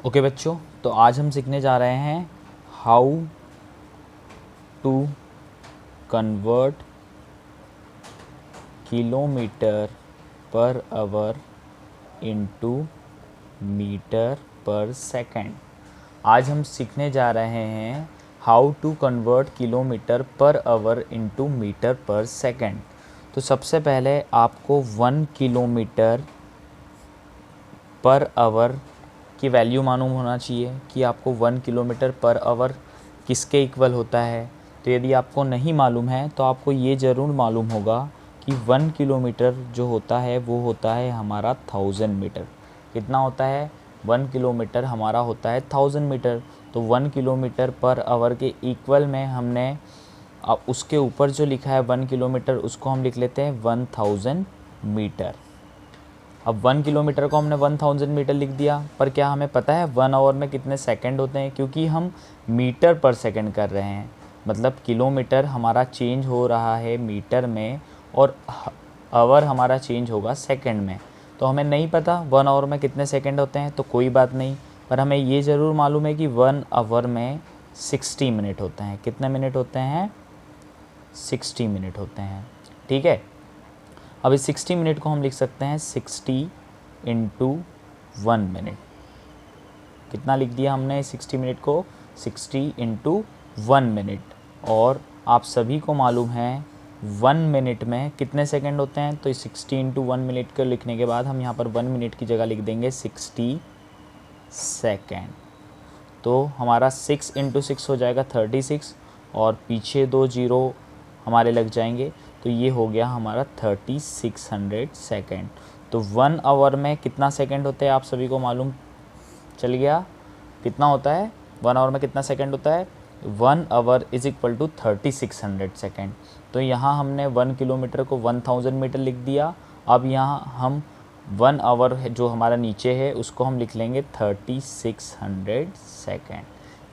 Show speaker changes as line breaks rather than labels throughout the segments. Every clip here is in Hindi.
ओके बच्चों, तो आज हम सीखने जा रहे हैं how to convert kilometre per hour into metre per second. आज हम सीखने जा रहे हैं how to convert kilometre per hour into metre per second. तो सबसे पहले आपको 1 किलोमीटर पर आवर की वैल्यू मालूम होना चाहिए कि आपको 1 किलोमीटर पर आवर किसके इक्वल होता है। तो यदि आपको नहीं मालूम है तो आपको ये ज़रूर मालूम होगा कि 1 किलोमीटर जो होता है वो होता है हमारा 1000 मीटर। कितना होता है? 1 किलोमीटर हमारा होता है 1000 मीटर। तो 1 किलोमीटर पर आवर के इक्वल में हमने अब उसके ऊपर जो लिखा है 1 किलोमीटर उसको हम लिख लेते हैं 1000 मीटर। अब 1 किलोमीटर को हमने 1000 मीटर लिख दिया, पर क्या हमें पता है 1 आवर में कितने सेकंड होते हैं? क्योंकि हम मीटर पर सेकंड कर रहे हैं, मतलब किलोमीटर हमारा चेंज हो रहा है मीटर में और आवर हमारा चेंज होगा सेकंड में। तो हमें नहीं पता 1 आवर में कितने सेकंड होते हैं, तो कोई बात नहीं, पर हमें ये ज़रूर मालूम है कि 1 आवर में 60 मिनट होते हैं। कितने मिनट होते हैं? 60 मिनट होते हैं। ठीक है, अब इस 60 मिनट को हम लिख सकते हैं 60 इंटू 1 मिनट। कितना लिख दिया हमने 60 मिनट को? 60 इंटू 1 मिनट। और आप सभी को मालूम है 1 मिनट में कितने सेकंड होते हैं। तो 60 इंटू 1 मिनट को लिखने के बाद हम यहाँ पर 1 मिनट की जगह लिख देंगे 60 सेकेंड। तो हमारा 6 इंटू 6 हो जाएगा 36 और पीछे 2 जीरो हमारे लग जाएंगे, तो ये हो गया हमारा 3600 सेकेंड। तो 1 आवर में कितना सेकंड होते हैं आप सभी को मालूम चल गया। कितना होता है 1 आवर में? कितना सेकंड होता है? 1 hour is equal to 3600 second. तो यहाँ हमने 1 किलोमीटर को 1000 मीटर लिख दिया। अब यहाँ हम 1 आवर जो हमारा नीचे है उसको हम लिख लेंगे 3600 सेकेंड।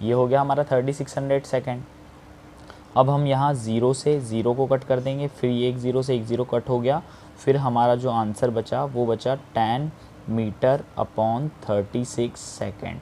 ये हो गया हमारा 3600 सेकेंड। अब हम यहाँ ज़ीरो से ज़ीरो को कट कर देंगे, फिर ये एक ज़ीरो से एक ज़ीरो कट हो गया, फिर हमारा जो आंसर बचा वो बचा 10 मीटर अपॉन 36 सेकेंड।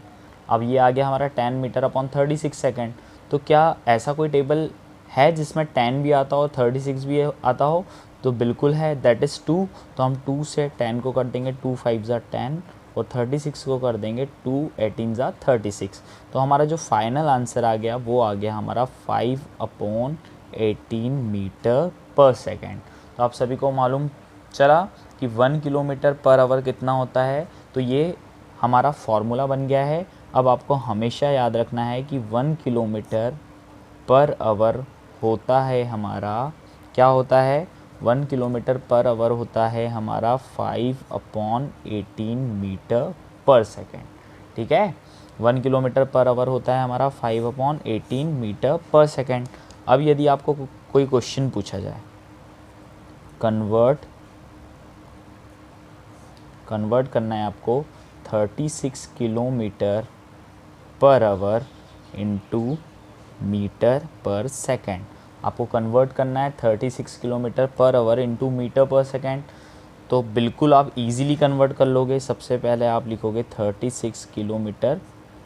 अब ये आ गया हमारा 10 मीटर अपॉन 36 सेकेंड। तो क्या ऐसा कोई टेबल है जिसमें 10 भी आता हो 36 भी आता हो? तो बिल्कुल है, दैट इज़ 2। तो हम 2 से 10 को कर देंगे, 2 5 ज़ा 10 और 36 को कर देंगे 2 18 ज़ा 36। तो हमारा जो फाइनल आंसर आ गया वो आ गया हमारा 5/18 मीटर पर सेकेंड। तो आप सभी को मालूम चला कि 1 किलोमीटर पर आवर कितना होता है। तो ये हमारा फॉर्मूला बन गया है। अब आपको हमेशा याद रखना है कि 1 किलोमीटर पर आवर होता है हमारा, क्या होता है? 1 किलोमीटर पर आवर होता है हमारा 5/18 मीटर पर सेकेंड। ठीक है, 1 किलोमीटर पर आवर होता है हमारा 5/18 मीटर पर सेकेंड। अब यदि आपको कोई क्वेश्चन पूछा जाए, कन्वर्ट करना है आपको 36 kilometre per hour into metre per second. आपको कन्वर्ट करना है 36 kilometre per hour into metre per second. तो बिल्कुल आप इजीली कन्वर्ट कर लोगे। सबसे पहले आप लिखोगे 36 किलोमीटर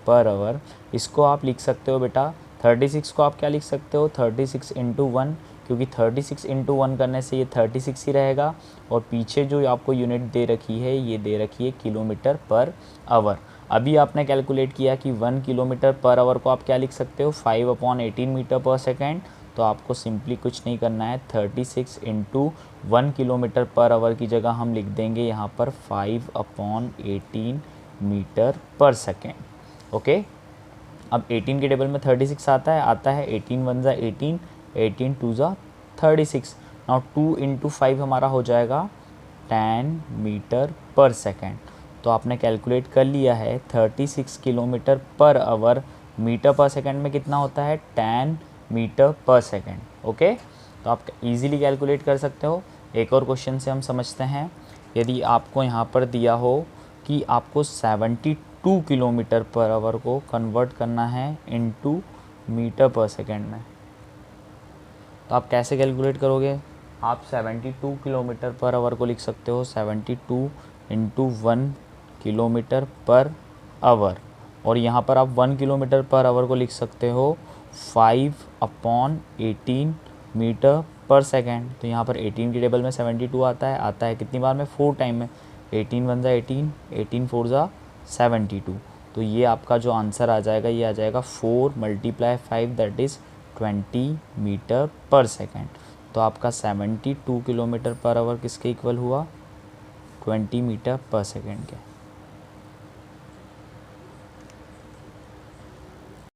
पर आवर। इसको आप लिख सकते हो बेटा, 36 को आप क्या लिख सकते हो? 36 इंटू 1, क्योंकि 36 इंटू 1 करने से ये 36 ही रहेगा। और पीछे जो आपको यूनिट दे रखी है ये दे रखी है किलोमीटर पर आवर। अभी आपने कैलकुलेट किया कि 1 किलोमीटर पर आवर को आप क्या लिख सकते हो? 5/18 मीटर पर सेकेंड। तो आपको सिंपली कुछ नहीं करना है, 36 इंटू 1 किलोमीटर पर आवर की जगह हम लिख देंगे यहाँ पर 5/18 मीटर पर सेकेंड। ओके, अब 18 के टेबल में 36 आता है 18 1 ज़ा 18, 18 2 ज़ा 36। नाउ 2 इंटू 5 हमारा हो जाएगा 10 मीटर पर सेकेंड। तो आपने कैलकुलेट कर लिया है 36 kilometre per hour meter per second में कितना होता है? 10 मीटर पर सेकेंड। ओके, तो आप इजीली कैलकुलेट कर सकते हो। एक और क्वेश्चन से हम समझते हैं। यदि आपको यहाँ पर दिया हो कि आपको 72 किलोमीटर पर आवर को कन्वर्ट करना है इनटू मीटर पर सेकेंड में, तो आप कैसे कैलकुलेट करोगे? आप 72 किलोमीटर पर आवर को लिख सकते हो 72 इंटू 1 किलोमीटर पर आवर। और यहाँ पर आप 1 किलोमीटर पर आवर को लिख सकते हो 5/18 मीटर पर सेकेंड। तो यहाँ पर 18 की टेबल में 72 आता है कितनी बार में, 4 टाइम में। 18 वन ज़ा 18, 18 4 ज़ा 72। तो ये आपका जो आंसर आ जाएगा ये आ जाएगा 4 × 5 that is 20 metre per second. तो आपका 72 किलोमीटर पर आवर किसके इक्वल हुआ, 20 मीटर पर सेकेंड के।